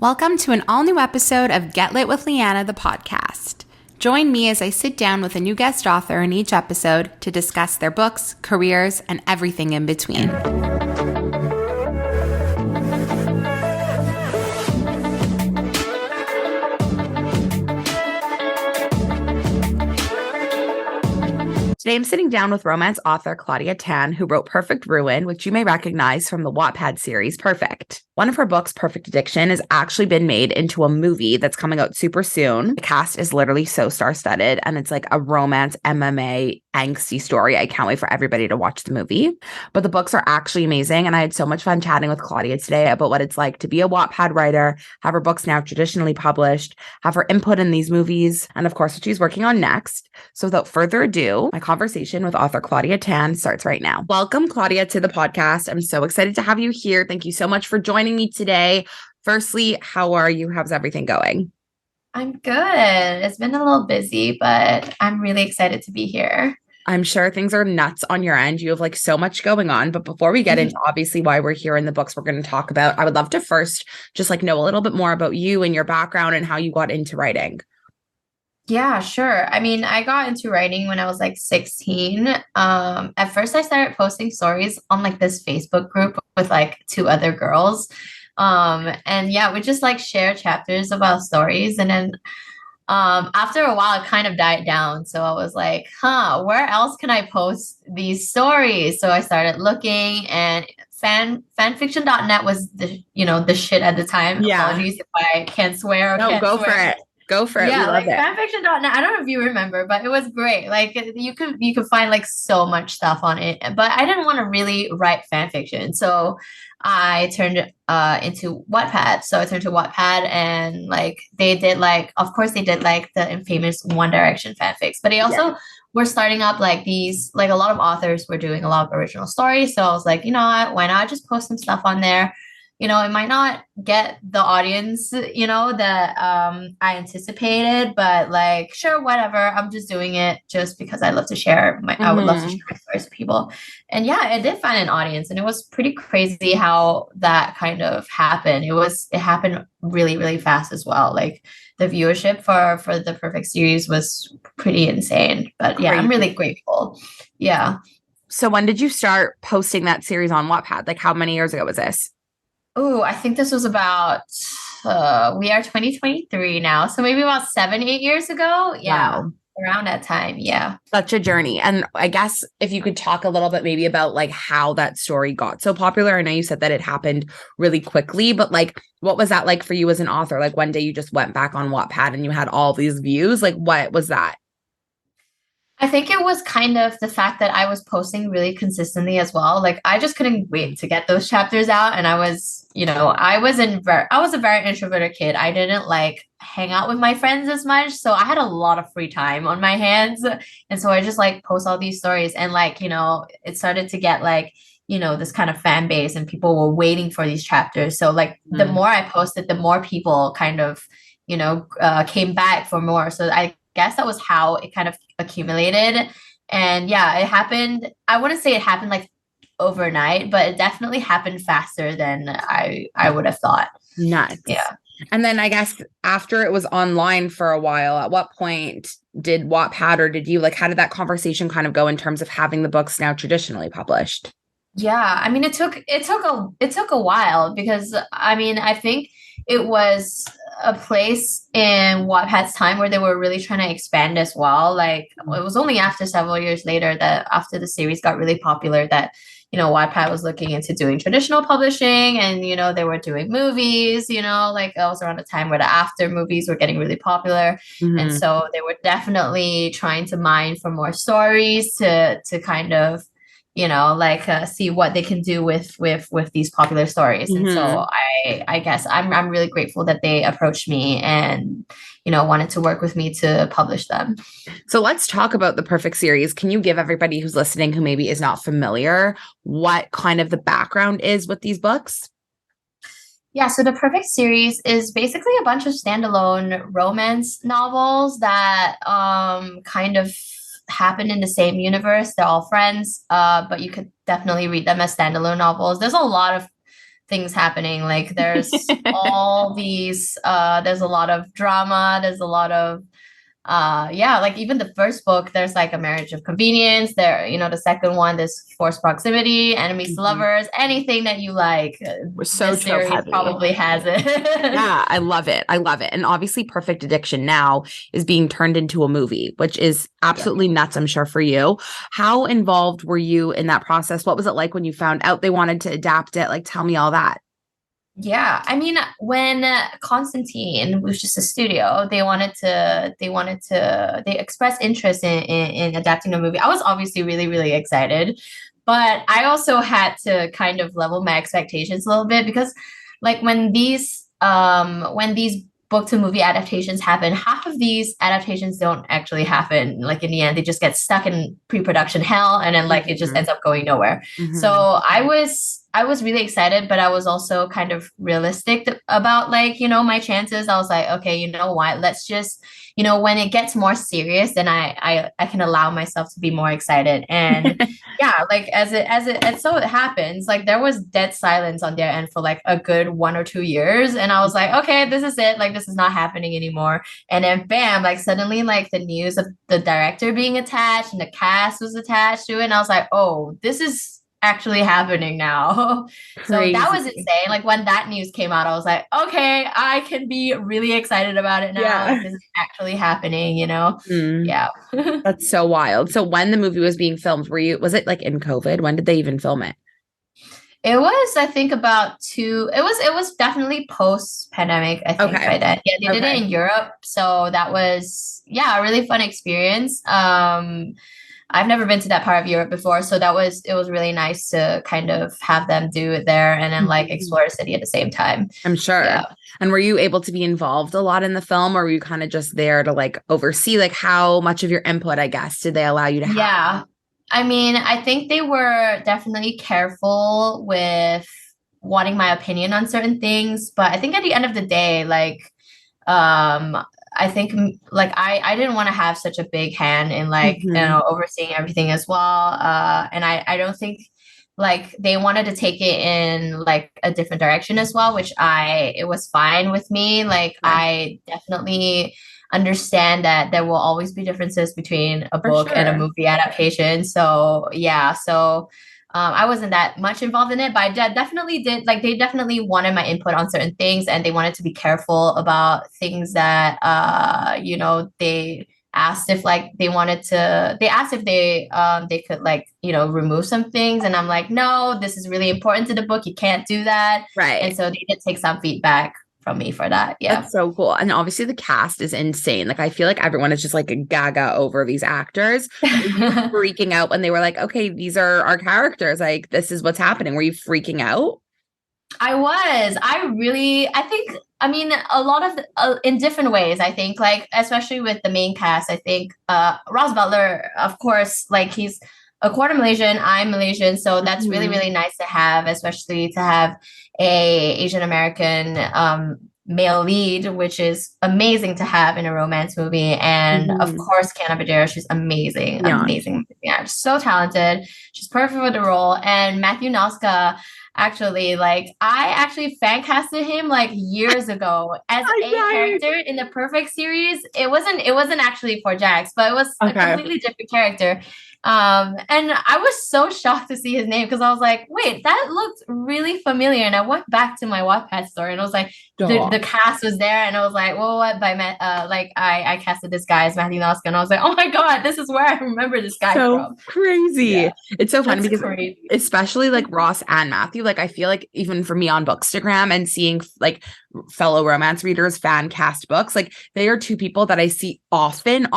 Welcome to an all-new episode of Get Lit with Lianna, the podcast. Join me as I sit down with a new guest author in each episode to discuss their books, careers, and everything in between. Today, I'm sitting down with romance author Claudia Tan, who wrote Perfect Ruin, which you may recognize from the Wattpad series Perfect. One of her books, Perfect Addiction, has actually been made into a movie that's coming out super soon. The cast is literally so star-studded, and it's like a romance MMA angsty story. I can't wait for everybody to watch the movie. But the books are actually amazing, and I had so much fun chatting with Claudia today about what it's like to be a Wattpad writer, have her books now traditionally published, have her input in these movies, and of course, what she's working on next. So without further ado, my conversation with author Claudia Tan starts right now. Welcome, Claudia, to the podcast. I'm so excited to have you here. Thank you so much for joining me today. Firstly, how are you? How's everything going? I'm good. It's been a little busy, but I'm really excited to be here. I'm sure things are nuts on your end. You have like so much going on. But before we get into obviously why we're here in the books we're going to talk about, I would love to first just like know a little bit more about you and your background and how you got into writing. Yeah, sure. I mean, I got into writing when I was like 16. At first I started posting stories on like this Facebook group with like two other girls. And yeah, we just like share chapters about stories. And then after a while, it kind of died down. So I was like, where else can I post these stories? So I started looking, and fanfiction.net was the shit at the time. Yeah. Apologies if I can't swear or No, can't go swear. for it. Go for it. Yeah, we love like it. fanfiction.net. I don't know if you remember, but it was great. Like you could find like so much stuff on it. But I didn't want to really write fanfiction. So I turned into Wattpad. So I turned to Wattpad, and like they did like, of course they did like the infamous One Direction fanfics, but they also were starting up like these, like a lot of authors were doing a lot of original stories. So I was like, you know what, why not just post some stuff on there? It might not get the audience, that I anticipated, but like, sure, whatever. I'm just doing it just because I love to share I would love to share my stories with people. And yeah, it did find an audience, and it was pretty crazy how that kind of happened. It happened really, really fast as well. Like the viewership for the Perfect series was pretty insane. But yeah, I'm really grateful. Yeah. So when did you start posting that series on Wattpad? Like how many years ago was this? Oh, I think this was about, we are 2023 now. So maybe about 7, 8 years ago. Yeah. Wow. Around that time. Yeah. Such a journey. And I guess if you could talk a little bit maybe about like how that story got so popular. I know you said that it happened really quickly, but like what was that like for you as an author? Like one day you just went back on Wattpad and you had all these views. Like what was that? I think it was kind of the fact that I was posting really consistently as well. Like I just couldn't wait to get those chapters out. And I was, I was a very introverted kid. I didn't like hang out with my friends as much. So I had a lot of free time on my hands. And so I just like post all these stories, and like, it started to get like, this kind of fan base, and people were waiting for these chapters. So like the more I posted, the more people kind of, came back for more. So I guess that was how it kind of accumulated. And yeah, it happened. I wouldn't say it happened like overnight, but it definitely happened faster than I would have thought. Nuts. Yeah. And then I guess after it was online for a while, at what point did Wattpad, or did you like, how did that conversation kind of go in terms of having the books now traditionally published? Yeah, I mean, it took a while, because I mean, I think it was a place in Wattpad's time where they were really trying to expand as well. Like it was only after several years later, that after the series got really popular, that Wattpad was looking into doing traditional publishing, and they were doing movies. Like it was around the time where the after movies were getting really popular, and so they were definitely trying to mine for more stories to kind of see what they can do with these popular stories. And so I guess I'm really grateful that they approached me and wanted to work with me to publish them. So let's talk about the Perfect series. Can you give everybody who's listening who maybe is not familiar what kind of the background is with these books? Yeah, so the Perfect series is basically a bunch of standalone romance novels that kind of happen in the same universe. They're all friends, but you could definitely read them as standalone novels. There's a lot of things happening. Like there's all these there's a lot of drama, there's a lot of yeah, like even the first book, there's like a marriage of convenience there, you know, the second one, there's forced proximity, enemies to Mhm. lovers, anything that you like, We're so this trope series heavy. probably has it. Yeah, I love it. I love it. And obviously, Perfect Addiction now is being turned into a movie, which is Yeah. absolutely nuts, I'm sure, for you. How involved were you in that process? What was it like when you found out they wanted to adapt it? Like, tell me all that. Yeah, I mean, when Constantine was just a studio, they expressed interest in adapting the movie. I was obviously really, really excited, but I also had to kind of level my expectations a little bit because, like, when these book to movie adaptations happen, half of these adaptations don't actually happen. Like in the end, they just get stuck in pre-production hell, and then like it just Mhm. ends up going nowhere. So Mhm. I was really excited, but I was also kind of realistic about like, you know, my chances. I was like, okay, you know what? Let's just, you know, when it gets more serious, then I can allow myself to be more excited. And yeah, like so it happens, like there was dead silence on their end for like a good 1 or 2 years. And I was like, okay, this is it. Like this is not happening anymore. And then bam, like suddenly like the news of the director being attached and the cast was attached to it. And I was like, oh, this is actually happening now. So that was Crazy. insane. Like when that news came out, I was like, okay, I can be really excited about it now. Yeah. Like this is actually happening, you know? Mm, Yeah. that's so wild. So when the movie was being filmed, was it like in COVID? When did they even film it? It was, I think, about it was definitely post-pandemic, I think, Okay. by then. Yeah, they did it Okay. in Europe. So that was, yeah, a really fun experience. I've never been to that part of Europe before, so it was really nice to kind of have them do it there and then like Mhm. explore the city at the same time. I'm sure. Yeah. And were you able to be involved a lot in the film, or were you kind of just there to like oversee, like how much of your input, I guess, did they allow you to have? Yeah. I mean, I think they were definitely careful with wanting my opinion on certain things, but I think at the end of the day, like um I think like I didn't want to have such a big hand in like, you Hmm. know, overseeing everything as well. And I don't think like they wanted to take it in like a different direction as well, which I it was fine with me. Like Okay. I definitely understand that there will always be differences between a For book and a sure. movie adaptation. So yeah, so I wasn't that much involved in it, but definitely did like they definitely wanted my input on certain things, and they wanted to be careful about things that you know, they asked if they could like, you know, remove some things, and I'm like, no, this is really important to the book, you can't do that. And Right. so they did take some feedback from me for that. Yeah. That's so cool. And obviously the cast is insane. Like I feel like everyone is just like gaga over these actors. Were you freaking out when they were like, okay, these are our characters. Like this is what's happening. Were you freaking out? I think, I mean, a lot of, in different ways, I think, like, especially with the main cast, I think, Ross Butler, of course, like, he's a quarter Malaysian, I'm Malaysian, so that's really, Mhm. really nice to have, especially to have a Asian American, male lead, which is amazing to have in a romance movie. And of Mhm. course, Kiana Badera, she's amazing, Yeah. amazing. Yeah, so talented. She's perfect for the role. And Matthew Noska, actually, like I actually fan casted him like years ago as I a died. character in the Perfect series. It wasn't actually for Jax, but it was a Okay. completely different character. And I was so shocked to see his name because I was like, wait, that looked really familiar. And I went back to my Wattpad story and I was like, the Stop. cast was there, and I was like, well, what by Matt? Like I casted this guy as Matthew Noska, and I was like, oh my god, this is where I remember this guy So from. Yeah, crazy. It's so funny that's because crazy. especially like Ross and Matthew, like I feel like even for me on Bookstagram and seeing like fellow romance readers fan cast books, like they are two people that I see often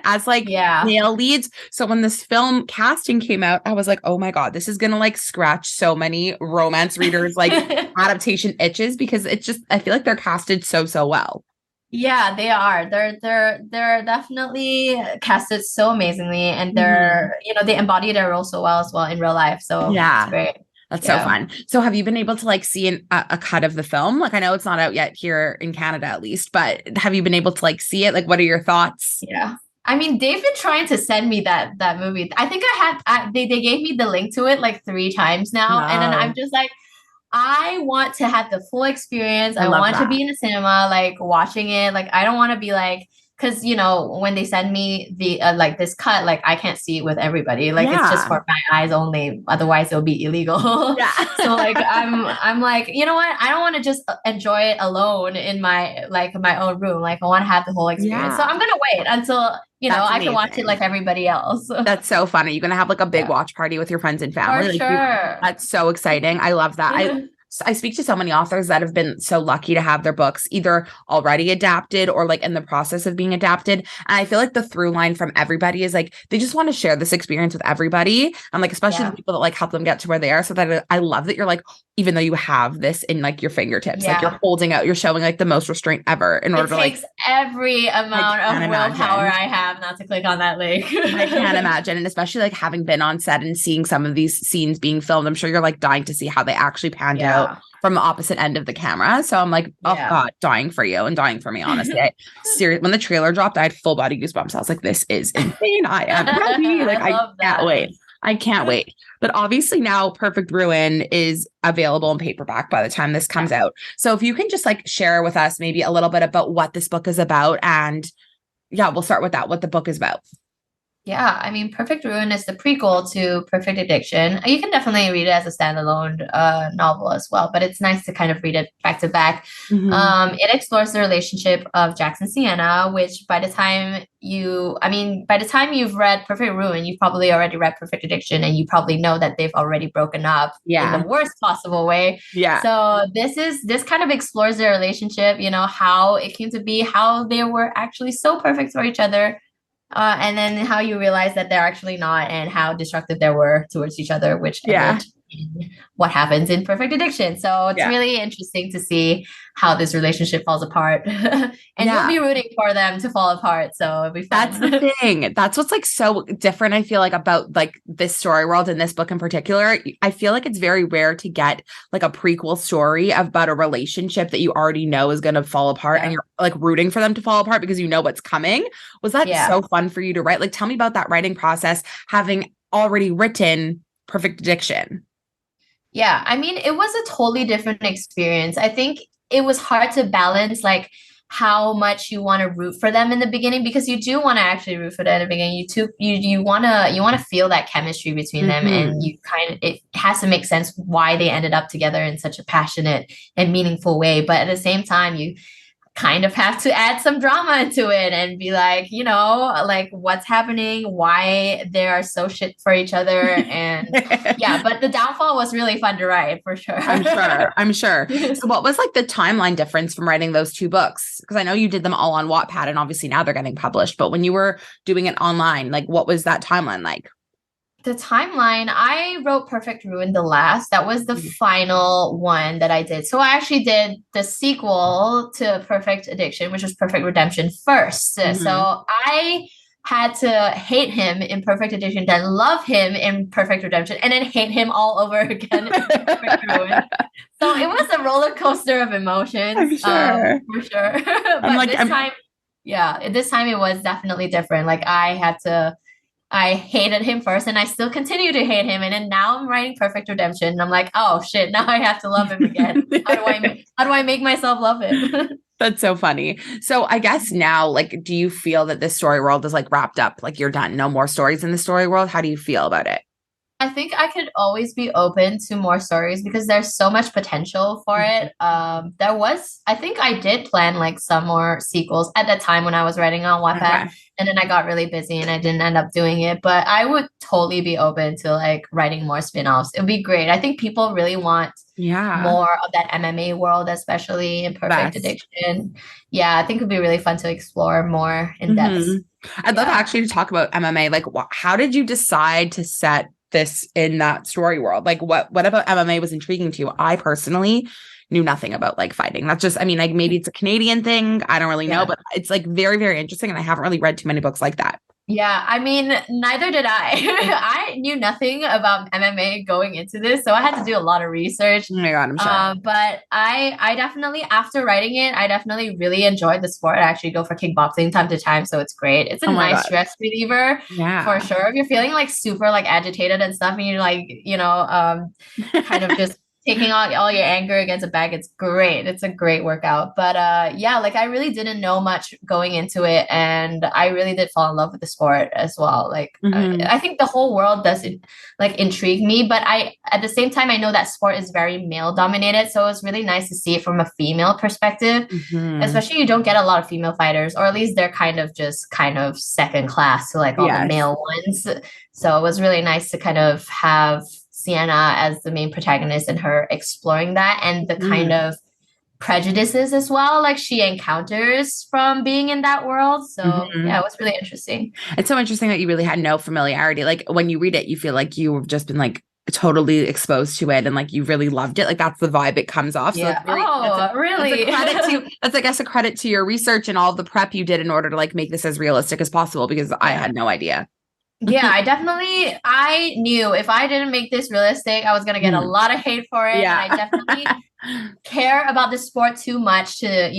as like Yeah. male leads. So when this film casting came out, I was like, oh my God, this is gonna like scratch so many romance readers like adaptation itches because it's just I feel like they're casted so well. Yeah, they are. They're definitely casted so amazingly, and Mhm. they're, you know, they embody their role so well as well in real life. So it's Yeah. great. That's so Yeah. fun. So have you been able to like see a cut of the film? Like I know it's not out yet here in Canada at least, but have you been able to like see it? Like what are your thoughts? Yeah. I mean, they've been trying to send me that movie. I think they gave me the link to it like 3 times now, and then I'm No. just like, I want to have the full experience. I I love want to that. be in the cinema, like watching it. Like I don't want to be like, because you know when they send me the like this cut, like I can't see it with everybody. Like it's just Yeah. for my eyes only. Otherwise, it'll be illegal. Yeah. So like I'm like, you know what? I don't want to just enjoy it alone in my own room. Like I want to have the whole experience. So Yeah. I'm gonna wait until That's I can watch it amazing. like everybody else. That's so funny. You're gonna have like a big Yeah, watch party with your friends and for family. Like you, sure. that's so exciting. I love that. I speak to so many authors that have been so lucky to have their books either already adapted or like in the process of being adapted. And I feel like the through line from everybody is like they just want to share this experience with everybody. And like especially the Yeah, people that like help them get to where they are. So that I love that you're like, even though you have this in like your fingertips, like you're yeah. holding out, you're showing like the most restraint ever in order It to like takes every I amount can't of willpower imagine. I have not to click on that link. I can't imagine. And especially like having been on set and seeing some of these scenes being filmed, I'm sure you're like dying to see how they actually panned out Yeah, from the opposite end of the camera. So I'm like, oh yeah. God, dying for you and dying for me, honestly. When the trailer dropped, I had full body goosebumps. I was like, this is insane. I am ready. Like, I I love can't that. wait. I can't wait. But obviously now Perfect Ruin is available in paperback by the time this Yeah. comes out. So if you can just like share with us maybe a little bit about what this book is about, and yeah, we'll start with that, what the book is about. Yeah, I mean, Perfect Ruin is the prequel to Perfect Addiction. You can definitely read it as a standalone novel as well, but it's nice to kind of read it back to back. Mhm. It explores the relationship of Jax and Sienna, which by the time you've read Perfect Ruin, you've probably already read Perfect Addiction, and you probably know that they've already broken up in the Yeah. worst possible way. Yeah. So this kind of explores their relationship, how it came to be, how they were actually so perfect for each other, and then how you realize that they're actually not, and how destructive they were towards each other, which Yeah. ended in what happens in Perfect Addiction. So it's Yeah. really interesting to see how this relationship falls apart. And you'll Yeah. be rooting for them to fall apart. So it'll be That's the fun. thing. That's what's like so different, I feel like, about like this story world and this book in particular. I feel like it's very rare to get like a prequel story about a relationship that you already know is going to fall apart and Yeah. you're like rooting for them to fall apart because you know what's coming. Was that Yeah. so fun for you to write? Like, tell me about that writing process, having already written Perfect Addiction. Yeah. I mean, it was a totally different experience. I think it was hard to balance like how much you want to root for them in the beginning, because you do want to actually root for them in the beginning. You want to feel that chemistry between them, and Mhm. it has to make sense why they ended up together in such a passionate and meaningful way. But at the same time, you kind of have to add some drama into it and be like, like what's happening, why they are so shit for each other. And yeah, but the downfall was really fun to write for sure. I'm sure. I'm sure. So what was like the timeline difference from writing those two books? Because I know you did them all on Wattpad and obviously now they're getting published, but when you were doing it online, like what was that timeline like? The timeline, I wrote Perfect Ruin the last. That was the Mhm. final one that I did. So I actually did the sequel to Perfect Addiction, which was Perfect Redemption first. Mhm. So I had to hate him in Perfect Addiction, then love him in Perfect Redemption, and then hate him all over again in Perfect Ruin. So it was a roller coaster of emotions, I'm sure. for sure. I'm But like, this time, yeah, this time it was definitely different. Like I hated him first, and I still continue to hate him. And then now I'm writing Perfect Redemption, and I'm like, oh shit, now I have to love him again. How do I make myself love him? That's so funny. So I guess now, like, do you feel that this story world is like wrapped up? Like you're done, no more stories in the story world? How do you feel about it? I think I could always be open to more stories because there's so much potential for Mhm. it. I think I did plan like some more sequels at that time when I was writing on Wattpad, Okay. and then I got really busy and I didn't end up doing it. But I would totally be open to like writing more spin-offs. It'd be great. I think people really want Yeah. more of that MMA world, especially in Perfect Best. Addiction. Yeah, I think it'd be really fun to explore more in depth. Mhm. I'd love Yeah. actually to talk about MMA. Like, how did you decide to set this in that story world? Like, what about MMA was intriguing to you? I personally knew nothing about like fighting. That's just, I mean, like maybe it's a Canadian thing. I don't really know, Yeah. but it's like very, very interesting. And I haven't really read too many books like that. Yeah, I mean, neither did I. I knew nothing about MMA going into this, so I had to do a lot of research. Oh my God, I'm sure. But I definitely, after writing it, I definitely really enjoyed the sport. I actually go for kickboxing time to time, so it's great. It's a Oh my nice God. stress reliever for Yeah. sure. If you're feeling like super like agitated and stuff, and you're like, kind of just taking out all your anger against a bag. It's great. It's a great workout. But yeah, like I really didn't know much going into it, and I really did fall in love with the sport as well. Like Mhm. I think the whole world does it like intrigue me, but I at the same time I know that sport is very male dominated, so it's really nice to see it from a female perspective. Mhm. Especially you don't get a lot of female fighters, or at least they're kind of just kind of second class to like all the Yes. male ones. So it was really nice to kind of have Sienna as the main protagonist and her exploring that and the kind Mhm. of prejudices as well, like she encounters from being in that world. So yeah, Mhm. it was really interesting. It's so interesting that you really had no familiarity. Like when you read it, you feel like you've just been like totally exposed to it and like you really loved it. Like that's the vibe it comes off. So Yeah. that's very Oh, that's a really? credit to that's I guess a credit to your research and all of the prep you did in order to like make this as realistic as possible because I Yeah. had no idea. Yeah, I knew if I didn't make this realistic, I was gonna get a Mhm. lot of hate for it. And Yeah. I definitely care about the sport too much to,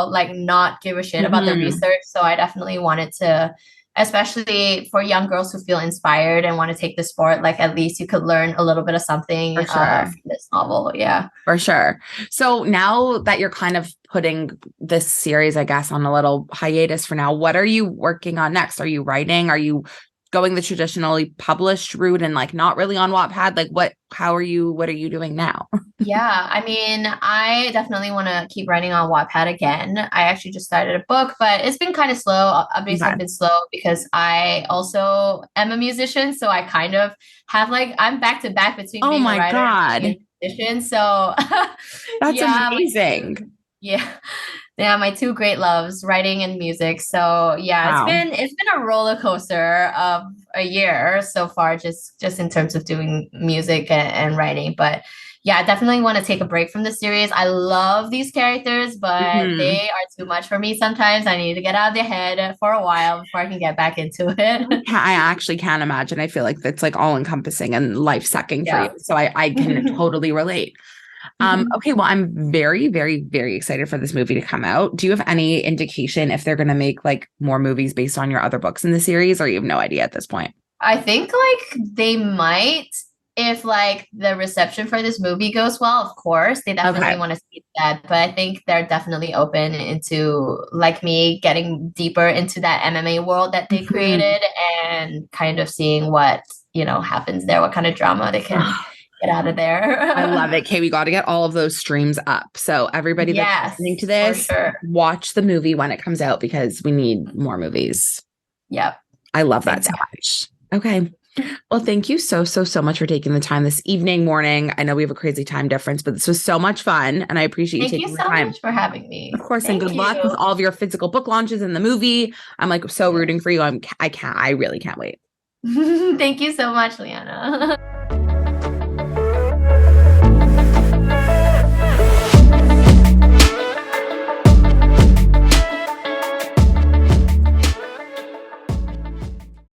like not give a shit about the Mhm. research. So I definitely wanted to, especially for young girls who feel inspired and want to take the sport, like at least you could learn a little bit of something For sure. from this novel. Yeah. For sure. So now that you're kind of putting this series, I guess, on a little hiatus for now, what are you working on next? Are you writing? Are you going the traditionally published route and like not really on Wattpad? Like what are you doing now? Yeah, I mean, I definitely want to keep writing on Wattpad again. I actually just started a book, but it's been kind of slow. Obviously, Okay. I've been slow because I also am a musician. So I kind of have like, I'm back to back between Oh being a my writer and God. being a musician. So That's yeah, amazing. yeah, yeah, my two great loves, writing and music. So yeah, Wow. it's been a roller coaster of a year so far, just in terms of doing music and writing. But yeah, I definitely want to take a break from the series. I love these characters, but Mhm. they are too much for me sometimes. I need to get out of their head for a while before I can get back into it. I actually can't imagine. I feel like that's like all encompassing and life sucking for you. Yeah. So I can totally relate. Okay, well, I'm very, very, very excited for this movie to come out. Do you have any indication if they're going to make like more movies based on your other books in the series, or you have no idea at this point? I think like they might if like the reception for this movie goes well, of course, they definitely Okay. want to see that. But I think they're definitely open into like me getting deeper into that MMA world that they Mhm. created and kind of seeing what, happens there, what kind of drama they can Ugh, get out of I love there. it. Okay, we got to get all of those streams up. So everybody that's listening to Yes, for this, sure. watch the movie when it comes out because we need more movies. Yep, I love that so exactly. much. Okay. Well, thank you so, so, so much for taking the time this evening, morning. I know we have a crazy time difference, but this was so much fun. And I appreciate you Thank you taking the so time. much for having Of me. course, and good Thank luck with you. all of your physical book launches in the movie. I'm like so Yeah. rooting for you. I really can't wait. Thank you so much, Liana.